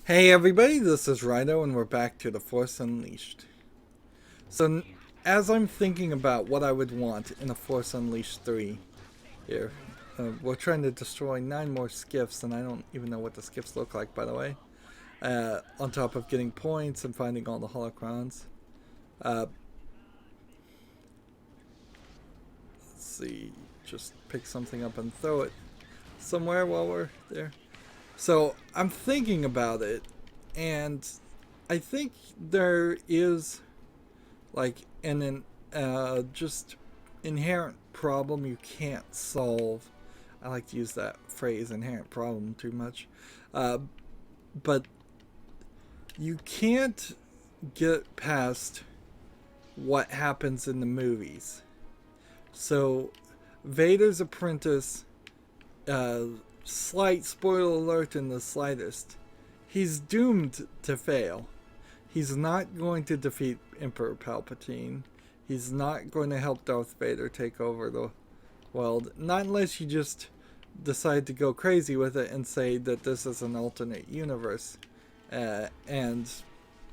Hey everybody, this is Rydo and we're back to The Force Unleashed. So, as I'm thinking about what I would want in The Force Unleashed 3 here, we're trying to destroy 9 more skiffs and I don't even know what the skiffs look like, by the way. On top of getting points and finding all the holocrons. Let's see, just pick something up and throw it somewhere while we're there. So I'm thinking about it, and I think there is like just inherent problem you can't solve. I like to use that phrase, inherent problem, too much, but you can't get past what happens in the movies. So Vader's apprentice, uh, slight spoiler alert in the slightest, he's doomed to fail. He's not going to defeat Emperor Palpatine. He's not going to help Darth Vader take over the world. Not unless you just decide to go crazy with it and say that this is an alternate universe. And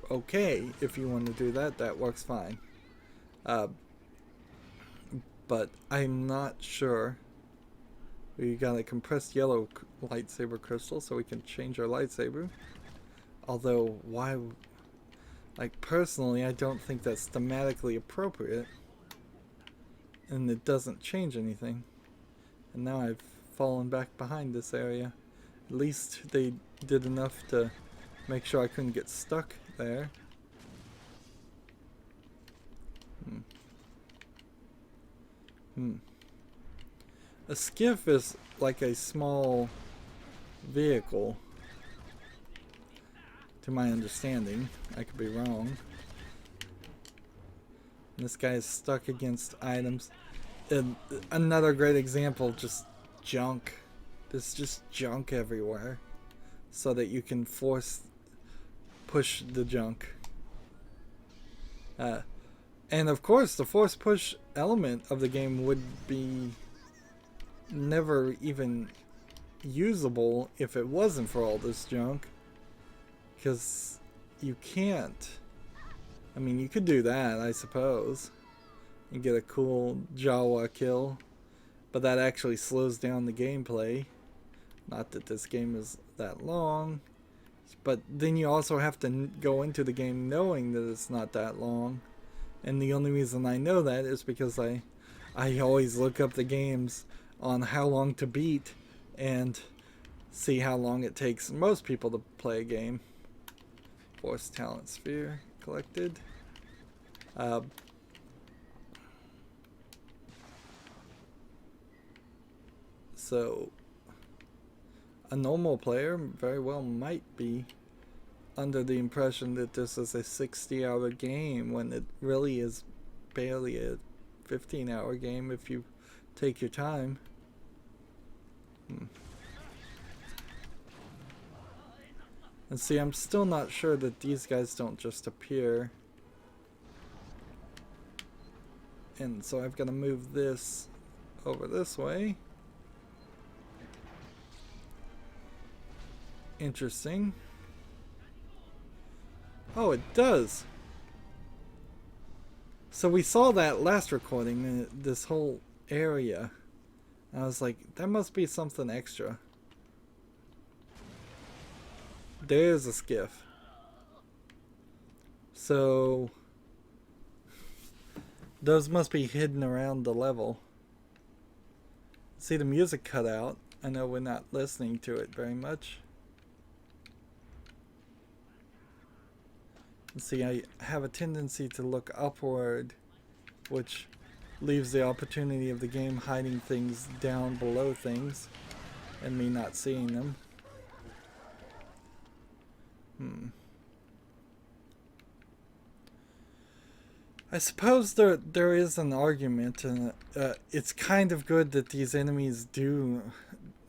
okay, if you want to do that, that works fine. But I'm not sure. We got a compressed yellow lightsaber crystal so we can change our lightsaber. Although, why? Like, personally, I don't think that's thematically appropriate. And it doesn't change anything. And now I've fallen back behind this area. At least they did enough to make sure I couldn't get stuck there. A skiff is like a small vehicle, to my understanding. I could be wrong. And this guy is stuck against items. And another great example, just junk. There's just junk everywhere, so that you can push the junk. And of course, the force push element of the game would be never even usable if it wasn't for all this junk. Because you can't. I mean, you could do that, I suppose, and get a cool Jawa kill, but that actually slows down the gameplay. Not that this game is that long, but then you also have to go into the game knowing that it's not that long. And the only reason I know that is because I always look up the games on how long to beat and see how long it takes most people to play a game. Force talent sphere collected. So a normal player very well might be under the impression that this is a 60-hour game when it really is barely a 15-hour game if you take your time. And see, I'm still not sure that these guys don't just appear. And so I've got to move this over this way. Interesting. Oh, it does. So we saw that last recording, this whole area. I was like, there must be something extra. There's a skiff. So those must be hidden around the level. See, the music cut out. I know we're not listening to it very much. See, I have a tendency to look upward, which leaves the opportunity of the game hiding things down below things and me not seeing them. I suppose there is an argument, and it's kind of good that these enemies do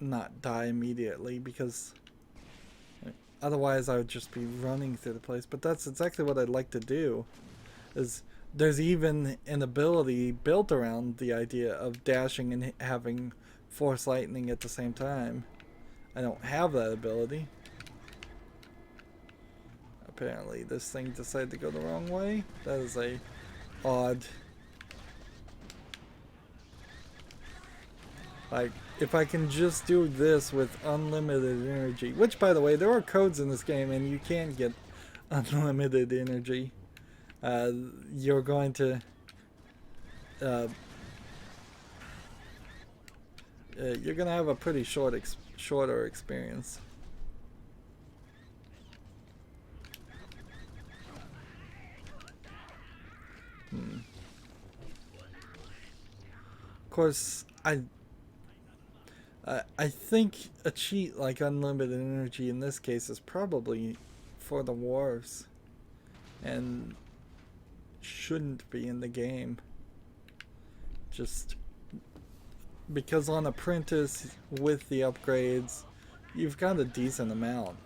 not die immediately, because otherwise I would just be running through the place. But that's exactly what I'd like to do. Is there's even an ability built around the idea of dashing and having force lightning at the same time. I don't have that ability. Apparently this thing decided to go the wrong way. That is a odd... Like, if I can just do this with unlimited energy, which, by the way, there are codes in this game and you can get unlimited energy, you're going to you're gonna have a pretty shorter experience. Of course, I think a cheat like unlimited energy in this case is probably for the wharves and shouldn't be in the game. Just because on Apprentice with the upgrades, you've got a decent amount.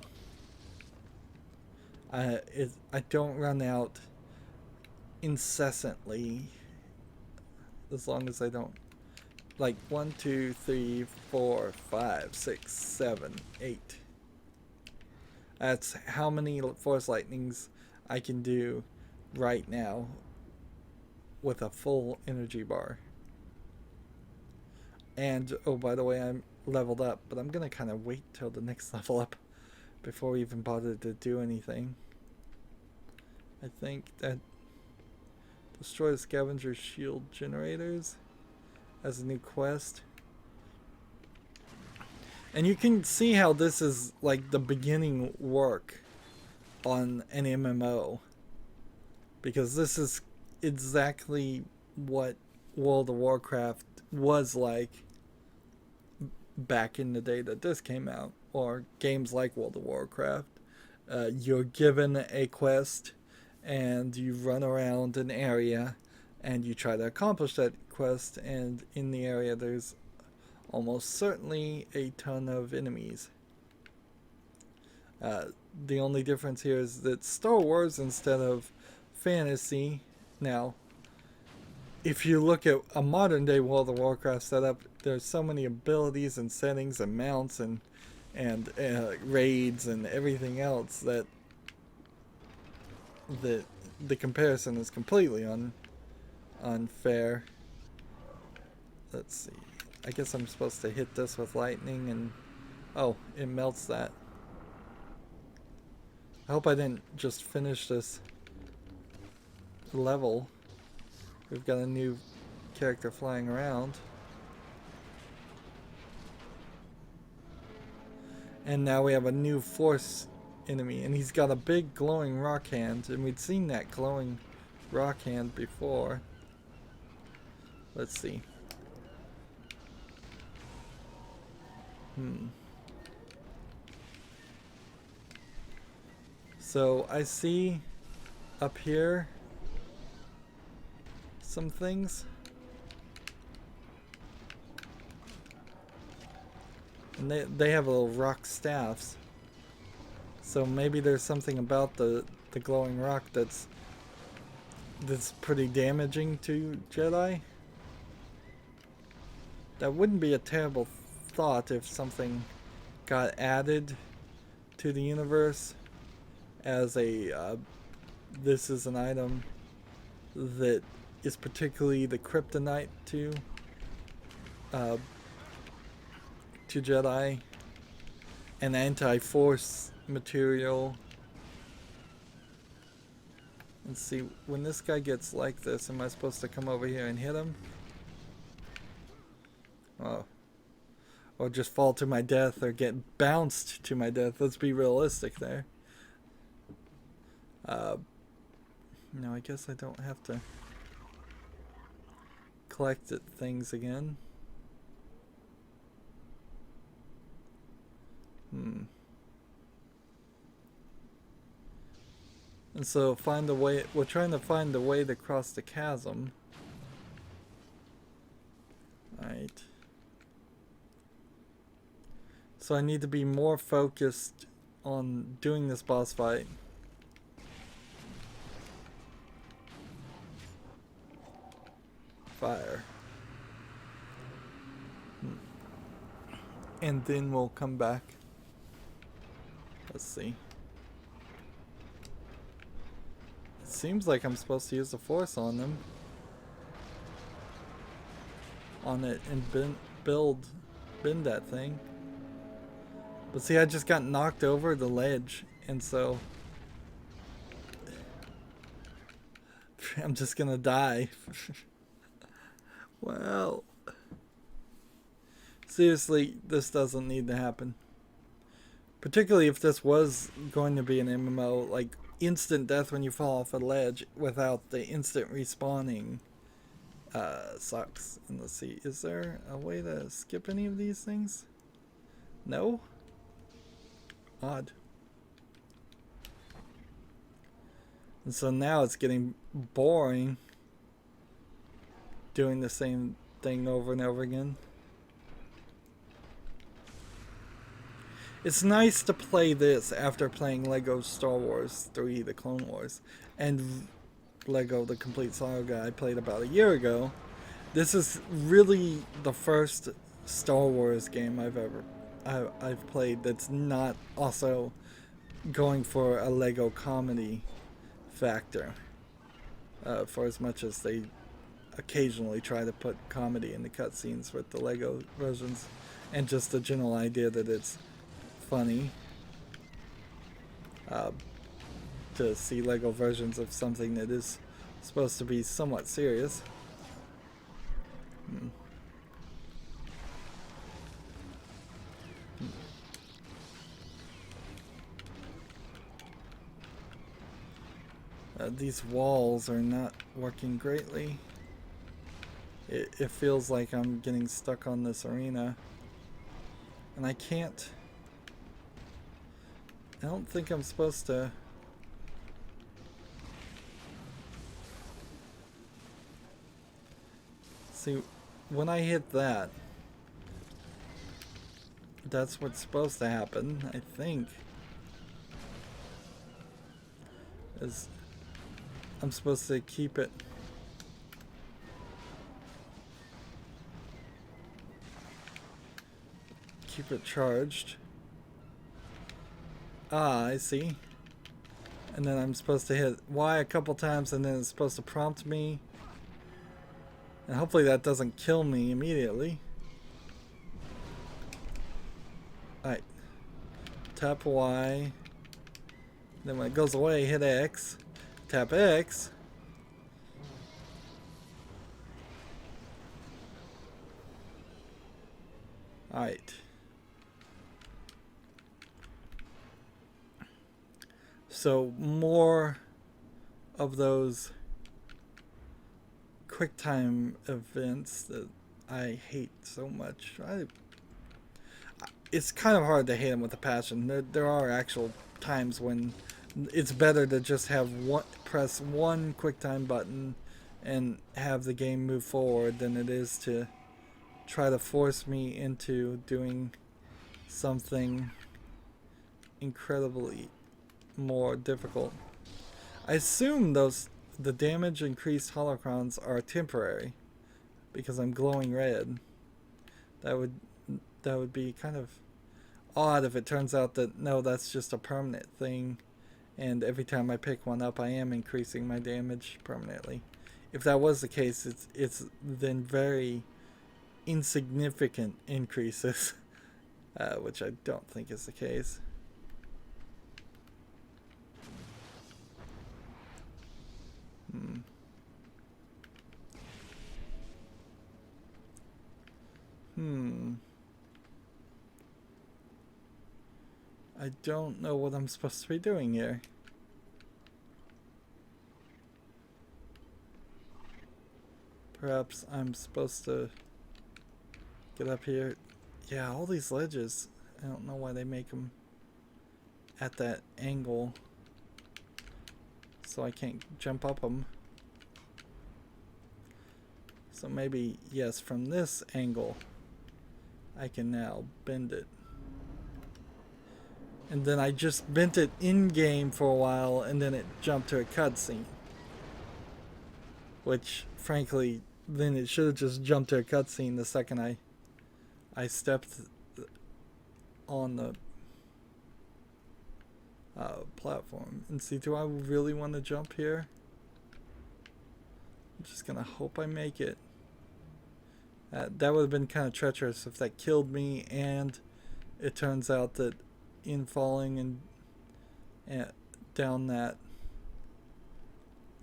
I don't run out incessantly as long as I don't. Like 1, 2, 3, 4, 5, 6, 7, 8. That's how many Force Lightnings I can do right now with a full energy bar. And, oh, by the way, I'm leveled up, but I'm going to kind of wait till the next level up before we even bother to do anything. I think that destroy the scavenger shield generators as a new quest. And you can see how this is like the beginning work on an MMO, because this is exactly what World of Warcraft was like back in the day that this came out, or games like World of Warcraft. You're given a quest and you run around an area and you try to accomplish that quest, and in the area there's almost certainly a ton of enemies. The only difference here is that Star Wars instead of fantasy. Now, if you look at a modern day World of Warcraft setup, there's so many abilities and settings and mounts and raids and everything else that the comparison is completely unfair. Let's see. I guess I'm supposed to hit this with lightning and... Oh, it melts that. I hope I didn't just finish this level. We've got a new character flying around. And now we have a new force enemy, and he's got a big glowing rock hand, and we'd seen that glowing rock hand before. Let's see. So I see up here some things. And they have little rock staffs. So maybe there's something about the glowing rock that's pretty damaging to Jedi. That wouldn't be a terrible thought if something got added to the universe as a this is an item that is particularly the kryptonite to Jedi, an anti-force material. Let's see, when this guy gets like this, am I supposed to come over here and hit him? Oh. Or just fall to my death, or get bounced to my death. Let's be realistic there. No, I guess I don't have to collect things again. And so find a way, we're trying to find a way to cross the chasm. Right. So I need to be more focused on doing this boss fight. Fire. And then we'll come back. Let's see. seems like I'm supposed to use the force on them. On it and bend that thing. But see, I just got knocked over the ledge, and so I'm just gonna die. Well, seriously, this doesn't need to happen. Particularly if this was going to be an MMO, like instant death when you fall off a ledge without the instant respawning sucks. And let's see, is there a way to skip any of these things? No? Odd. And so now it's getting boring doing the same thing over and over again. It's nice to play this after playing Lego Star Wars 3 The Clone Wars and Lego The Complete Saga I played about a year ago. This is really the first Star Wars game I've played that's not also going for a Lego comedy factor, for as much as they occasionally try to put comedy in the cutscenes with the Lego versions, and just the general idea that it's funny to see Lego versions of something that is supposed to be somewhat serious. These walls are not working greatly. It feels like I'm getting stuck on this arena, and I don't think I'm supposed to. See, when I hit that, that's what's supposed to happen, I think. Is I'm supposed to keep it charged. Ah, I see. And then I'm supposed to hit Y a couple times, and then it's supposed to prompt me. And hopefully that doesn't kill me immediately. Alright. Tap Y. Then when it goes away, hit X. Tap X. Alright. So more of those QuickTime events that I hate so much. It's kind of hard to hate them with a passion. There are actual times when it's better to just have press one QuickTime button and have the game move forward than it is to try to force me into doing something incredibly more difficult. I assume the damage increased holocrons are temporary because I'm glowing red. That would be kind of odd if it turns out that no, that's just a permanent thing, and every time I pick one up I am increasing my damage permanently. If that was the case, it's then very insignificant increases, which I don't think is the case. I don't know what I'm supposed to be doing here. Perhaps I'm supposed to get up here. Yeah, all these ledges. I don't know why they make them at that angle, so I can't jump up them. So maybe, yes, from this angle I can now bend it. And then I just bent it in-game for a while, and then it jumped to a cutscene. Which, frankly, then it should have just jumped to a cutscene the second I stepped on the platform. And see, do I really want to jump here? I'm just gonna hope I make it. That would have been kind of treacherous if that killed me, and it turns out that in falling and down that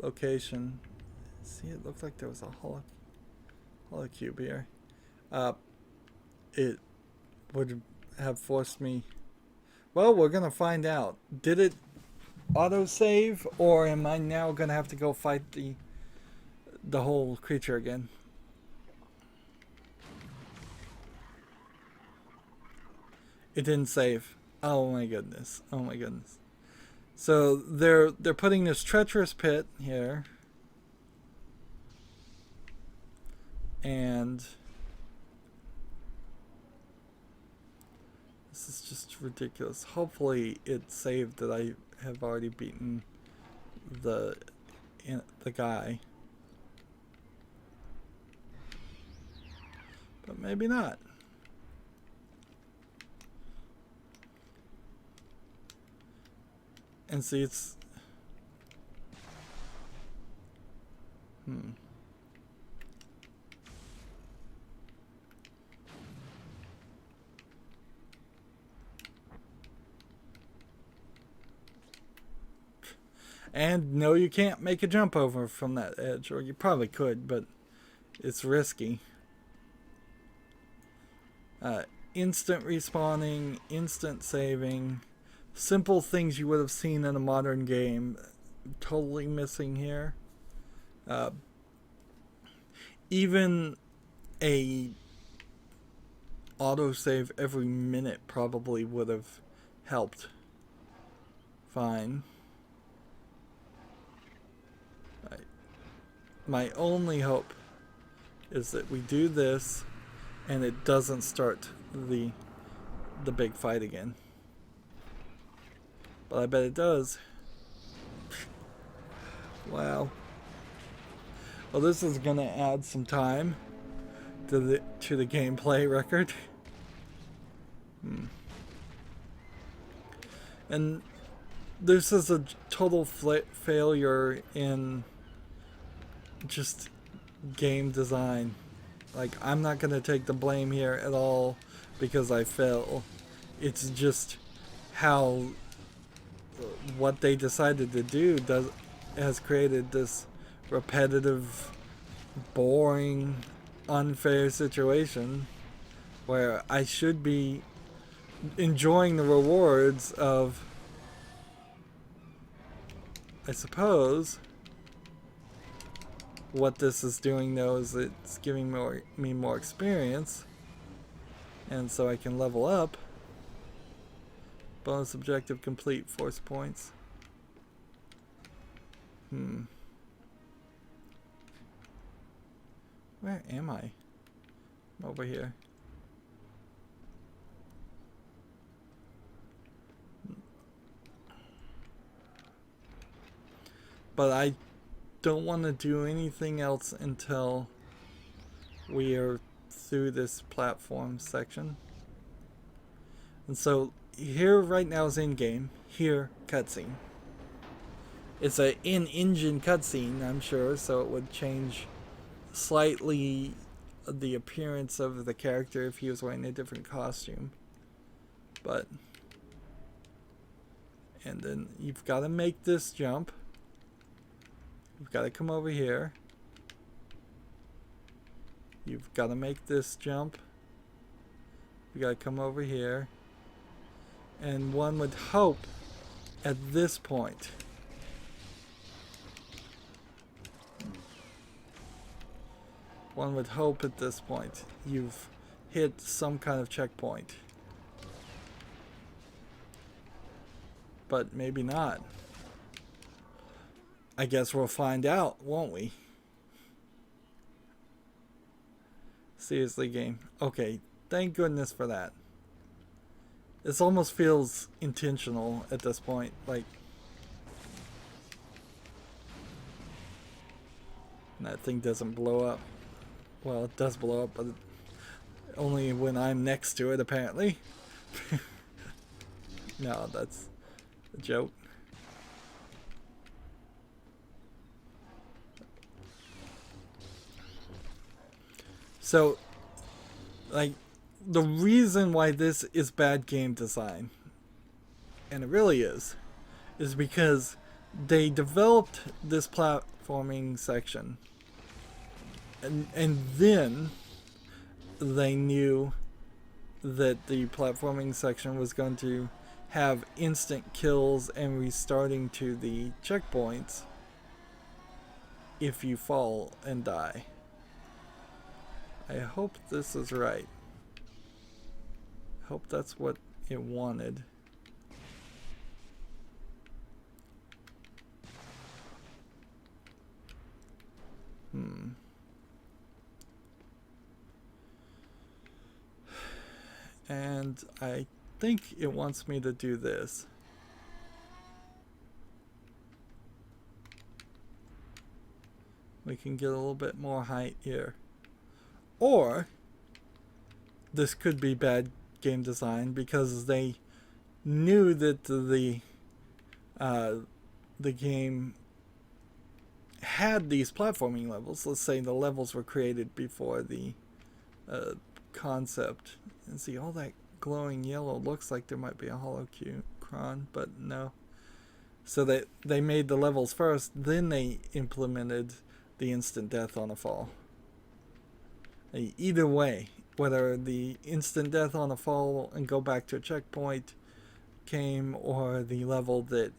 location, see, it looked like there was a holocube here. It would have forced me. Well, we're gonna find out. Did it autosave, or am I now gonna have to go fight the whole creature again? It didn't save. Oh my goodness. Oh my goodness. So they're putting this treacherous pit here. And this is just ridiculous. Hopefully it saved that I have already beaten the guy. But maybe not. And see, it's and no, you can't make a jump over from that edge, or you probably could, but it's risky. Instant respawning, instant saving, simple things you would have seen in a modern game, totally missing here. Even a autosave every minute probably would have helped fine. My only hope is that we do this and it doesn't start the big fight again. But I bet it does. Wow. Well, this is gonna add some time to the gameplay record. And this is a total failure in just game design. Like, I'm not gonna take the blame here at all because I fell. It's just how what they decided to do has created this repetitive, boring, unfair situation where I should be enjoying the rewards of, I suppose. What this is doing, though, is it's giving me more experience, and so I can level up. Bonus objective complete, force points. Where am I? I'm over here. But I don't want to do anything else until we are through this platform section. And so here right now is in-game. Here, cutscene. It's a in-engine cutscene, I'm sure, so it would change slightly the appearance of the character if he was wearing a different costume. But, and then you've got to make this jump. You've got to come over here. You've got to make this jump. You got to come over here. And one would hope at this point you've hit some kind of checkpoint. But maybe not. I guess we'll find out, won't we? Seriously, game. Okay, thank goodness for that. This almost feels intentional at this point. Like, that thing doesn't blow up. Well, it does blow up, but only when I'm next to it, apparently. No, that's a joke. So, like, the reason why this is bad game design, and it really is because they developed this platforming section, and then they knew that the platforming section was going to have instant kills and restarting to the checkpoints if you fall and die. I hope this is right. I hope that's what it wanted. And I think it wants me to do this. We can get a little bit more height here. Or this could be bad game design because they knew that the game had these platforming levels. Let's say the levels were created before the concept. And see, all that glowing yellow looks like there might be a holocron, but no. So they made the levels first, then they implemented the instant death on a fall. Either way, whether the instant death on a fall and go back to a checkpoint came, or the level that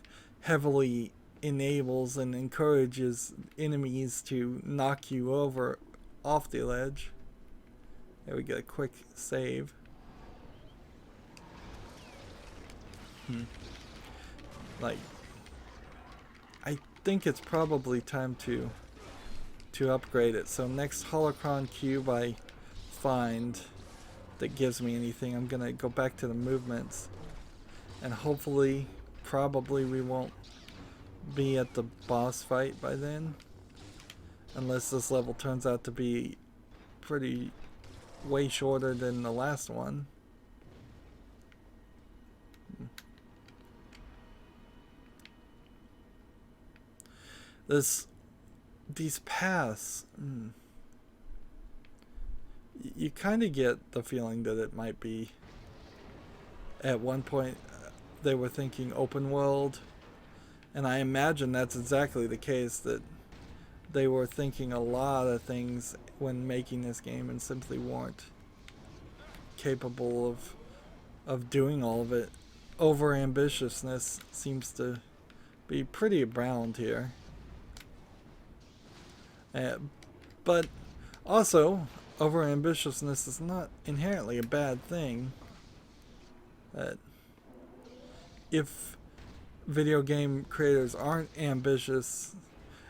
heavily enables and encourages enemies to knock you over off the ledge. There we get a quick save. Like, I think it's probably time to upgrade it. So next holocron cube I find that gives me anything, I'm gonna go back to the movements, and hopefully, probably we won't be at the boss fight by then, unless this level turns out to be pretty way shorter than the last one. These paths, you kind of get the feeling that it might be, at one point they were thinking open world, and I imagine that's exactly the case, that they were thinking a lot of things when making this game and simply weren't capable of doing all of it. Over ambitiousness seems to be pretty abound here. But also, over-ambitiousness is not inherently a bad thing. If video game creators aren't ambitious,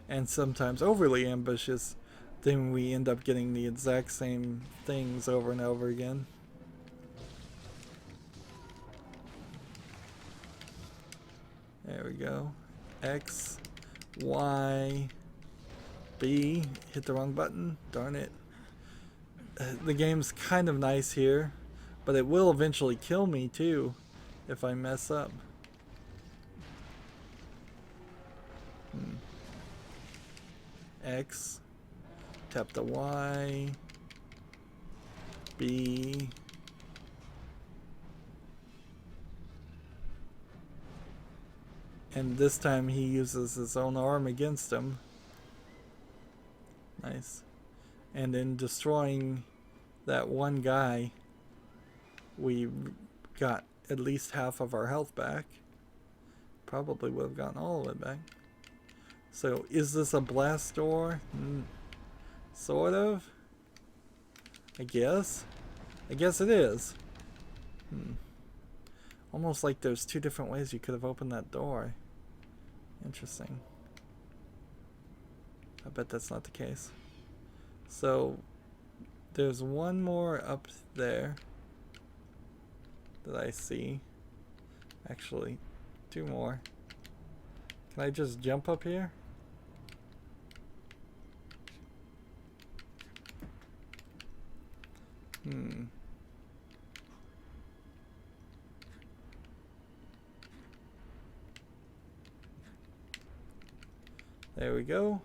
and sometimes overly ambitious, then we end up getting the exact same things over and over again. There we go. X, Y, B, hit the wrong button, darn it. The game's kind of nice here, but it will eventually kill me too if I mess up. X, tap the Y, B, and this time he uses his own arm against him. Nice. And in destroying that one guy, we got at least half of our health back. Probably would have gotten all of it back. So, is this a blast door? Sort of. I guess it is. Almost like there's two different ways you could have opened that door. Interesting. I bet that's not the case. So, there's one more up there that I see. Actually, two more. Can I just jump up here? There we go.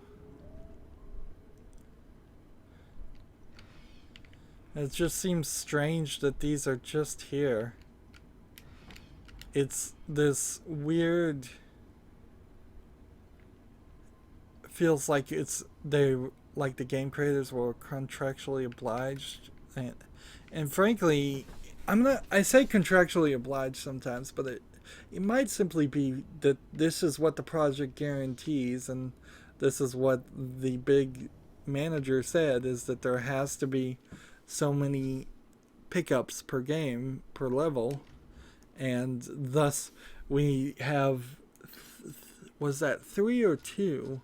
It just seems strange that these are just here. It's this weird... feels like like the game creators were contractually obliged, and frankly, I say contractually obliged sometimes, but it might simply be that this is what the project guarantees, and this is what the big manager said, is that there has to be so many pickups per game per level, and thus we have was that 3 or 2?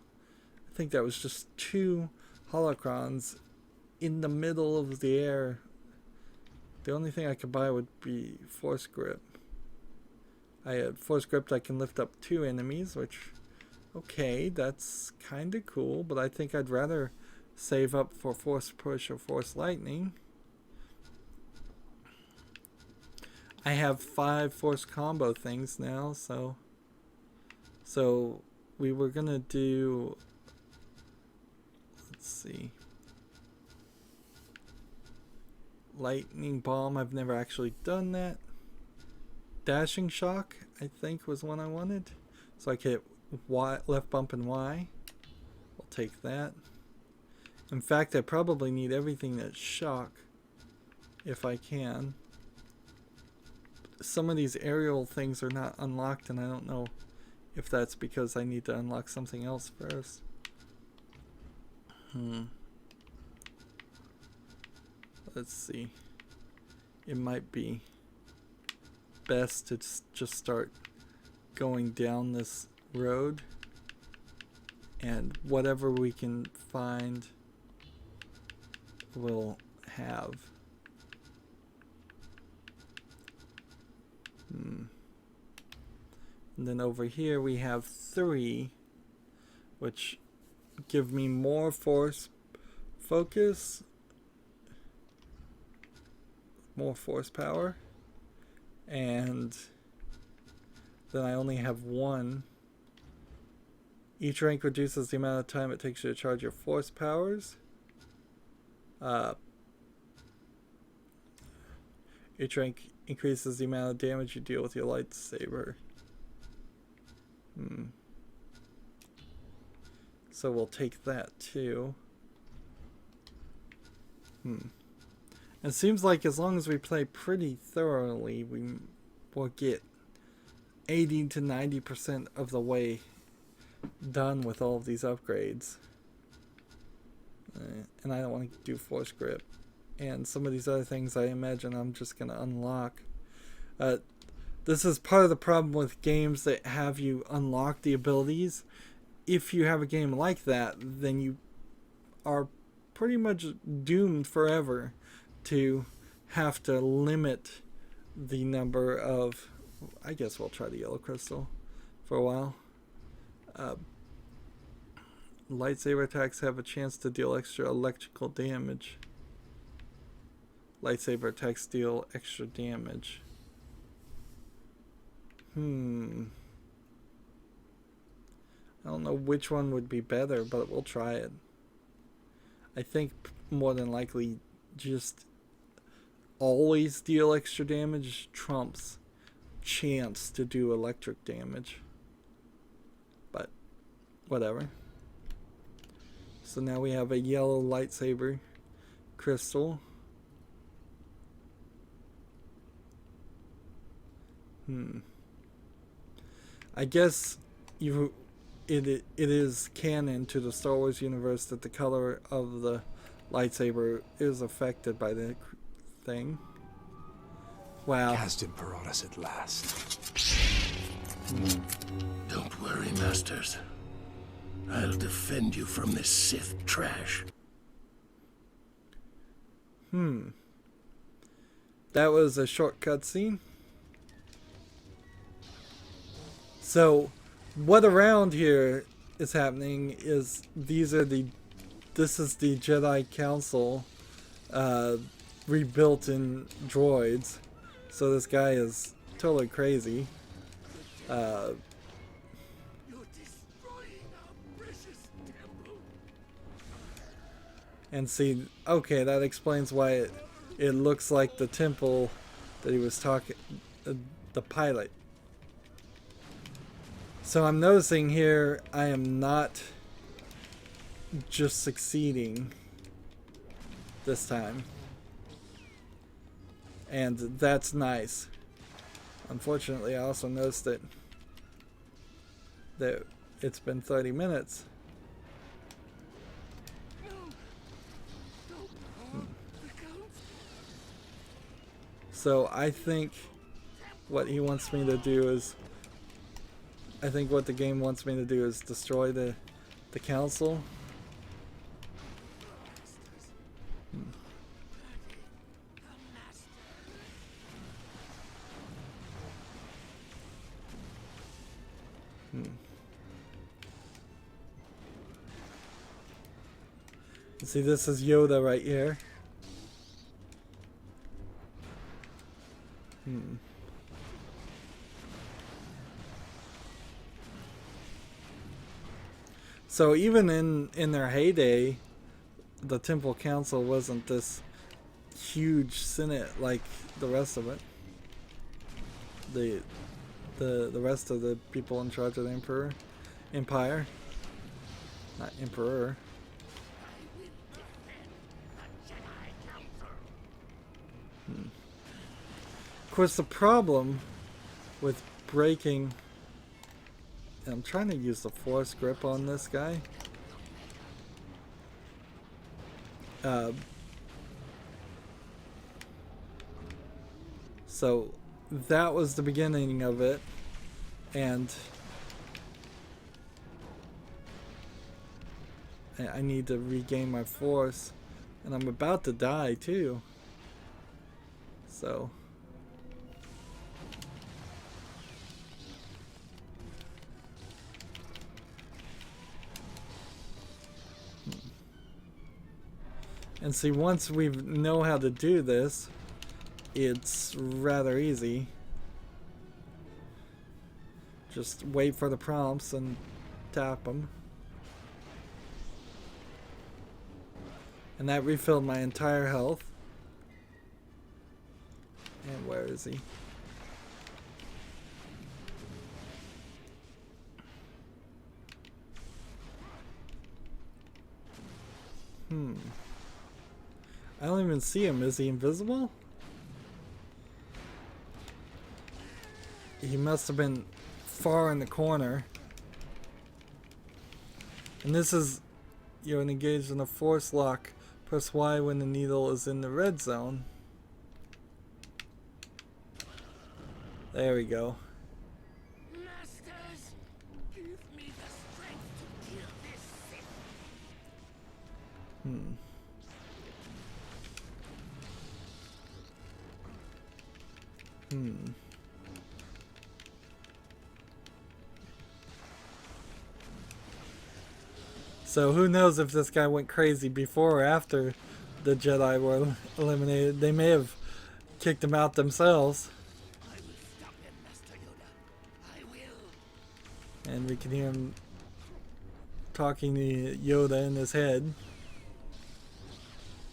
I think that was just 2 holocrons in the middle of the air. The only thing I could buy would be Force Grip. I had Force Grip, I can lift up 2 enemies, which, okay, that's kind of cool, but I think I'd rather save up for Force Push or Force Lightning. I have 5 Force Combo things now, so we were gonna do... Let's see. Lightning Bomb, I've never actually done that. Dashing Shock, I think, was one I wanted. So I could hit Y, left bump and Y. I'll take that. In fact, I probably need everything that's shock, if I can. Some of these aerial things are not unlocked, and I don't know if that's because I need to unlock something else first. Let's see. It might be best to just start going down this road, and whatever we can find we'll have. And then over here we have 3, which give me more force focus, more force power, and then I only have 1. Each rank reduces the amount of time it takes you to charge your force powers. Each rank increases the amount of damage you deal with your lightsaber. So we'll take that too. It seems like as long as we play pretty thoroughly, we will get 80 to 90% of the way done with all of these upgrades. And I don't want to do Force Grip. And some of these other things I imagine I'm just going to unlock. This is part of the problem with games that have you unlock the abilities. If you have a game like that, then you are pretty much doomed forever to have to limit the number of... I guess we'll try the yellow crystal for a while. Lightsaber attacks have a chance to deal extra electrical damage. Lightsaber attacks deal extra damage. I don't know which one would be better, but we'll try it. I think more than likely just always deal extra damage trumps chance to do electric damage. But whatever. So now we have a yellow lightsaber crystal. I guess it is canon to the Star Wars universe that the color of the lightsaber is affected by the thing. Wow. Cast Imperatus at last. Don't worry, Masters. I'll defend you from this Sith trash. That was a short cutscene. So, what around here is happening is this is the Jedi Council rebuilt in droids. So this guy is totally crazy. You're destroying our precious temple. And see, okay, that explains why it looks like the temple that he was talking, the pilot. So I'm noticing here I am not just succeeding this time. And that's nice. Unfortunately, I also noticed that it's been 30 minutes. So I think what he wants me to do is, I think what the game wants me to do is destroy the council. See, this is Yoda right here. So even in their heyday, the Temple Council wasn't this huge Senate like the rest of it. The rest of the people in charge of the Empire. Not Emperor. Of course, the problem with breaking... I'm trying to use the Force grip on this guy. So that was the beginning of it, and I need to regain my Force, and I'm about to die too. So and see, once we know how to do this, it's rather easy. Just wait for the prompts and tap them. And that refilled my entire health. And where is he? I don't even see him. Is he invisible? He must have been far in the corner. And this is, you're engaged in a Force lock. Press Y when the needle is in the red zone. There we go. Masters, give me the strength to kill this Sith. So who knows if this guy went crazy before or after the Jedi were eliminated. They may have kicked him out themselves. I will stop him, Master Yoda. I will. And we can hear him talking to Yoda in his head.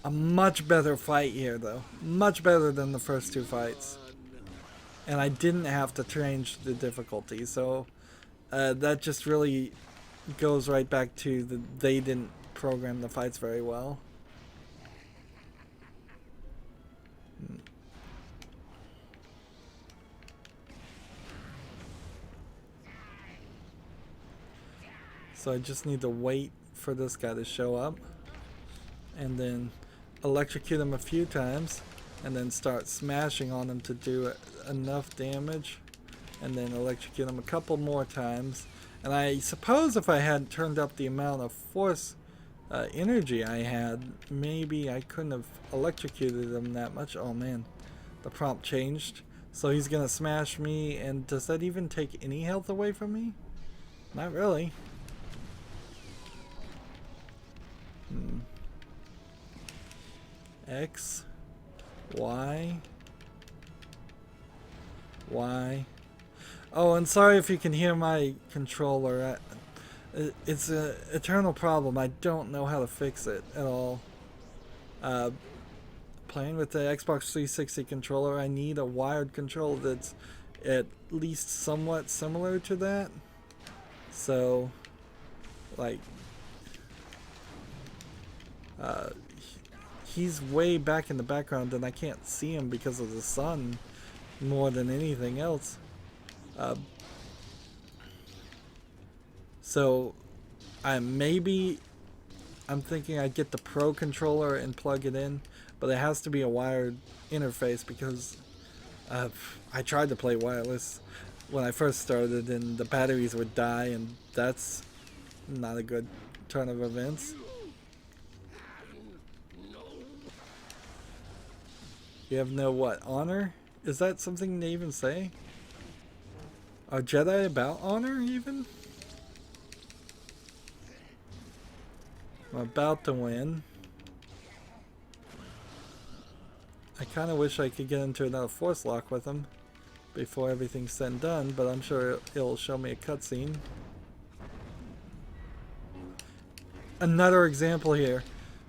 A much better fight here, though. Much better than the first two fights. And I didn't have to change the difficulty, so that just really goes right back to they didn't program the fights very well. So I just need to wait for this guy to show up and then electrocute him a few times and then start smashing on him to do enough damage, and then electrocute him a couple more times. And I suppose if I had turned up the amount of Force energy I had, maybe I couldn't have electrocuted him that much. Oh man, the prompt changed. So he's gonna smash me, and does that even take any health away from me? Not really. X, Y, Y. Oh, and sorry if you can hear my controller. It's an eternal problem. I don't know how to fix it at all. playing with the Xbox 360 controller, I need a wired controller that's at least somewhat similar to that. So, like, he's way back in the background and I can't see him because of the sun more than anything else. So I'm thinking I'd get the Pro controller and plug it in, but it has to be a wired interface because I tried to play wireless when I first started and the batteries would die, and that's not a good turn of events. You have no what? Honor? Is that something they even say? Are Jedi about honor even? I'm about to win. I kind of wish I could get into another force lock with him before everything's said and done, but I'm sure it'll show me a cutscene. Another example here.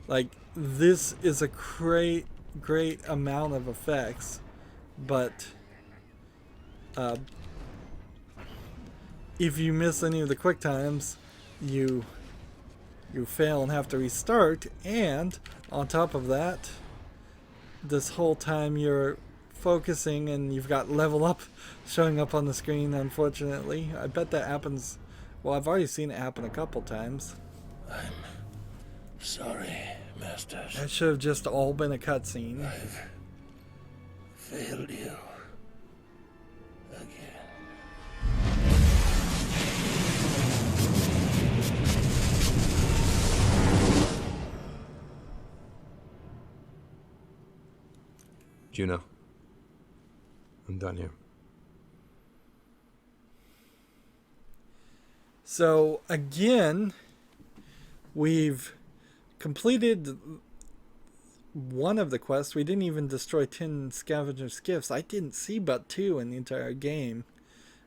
Like, this is a great amount of effects, but if you miss any of the quick times, you fail and have to restart, and on top of that, this whole time you're focusing and you've got level up showing up on the screen, unfortunately. I bet that happens. Well, I've already seen it happen a couple times. I'm sorry, Masters. That should have just all been a cutscene. I've failed you again. Juno, I'm done here. So again, we've completed one of the quests. We didn't even destroy 10 scavenger skiffs. I didn't see but 2 in the entire game.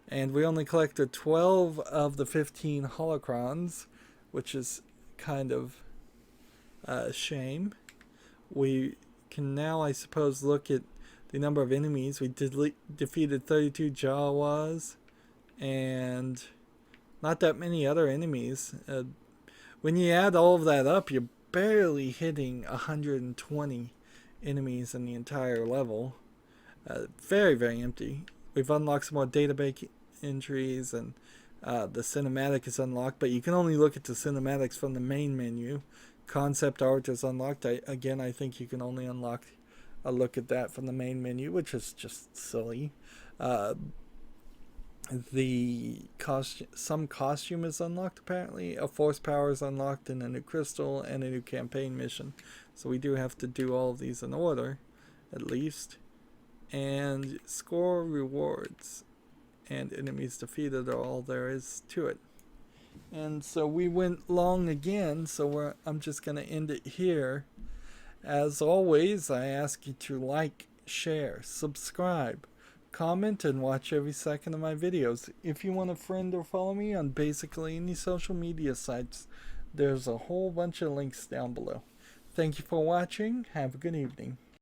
And we only collected 12 of the 15 holocrons, which is kind of a shame. We can now, I suppose, look at the number of enemies. We defeated 32 Jawas and not that many other enemies. When you add all of that up, you're barely hitting 120 enemies in the entire level. Very, very empty. We've unlocked some more database entries, and the cinematic is unlocked, but you can only look at the cinematics from the main menu. Concept art is unlocked. Again, I think you can only unlock a look at that from the main menu, which is just silly. Some costume is unlocked, apparently. A force power is unlocked, and a new crystal, and a new campaign mission. So we do have to do all of these in order, at least. And score rewards and enemies defeated are all there is to it. And so we went long again, so I'm just going to end it here. As always, I ask you to like, share, subscribe, comment, and watch every second of my videos. If you want to friend or follow me on basically any social media sites, there's a whole bunch of links down below. Thank you for watching. Have a good evening.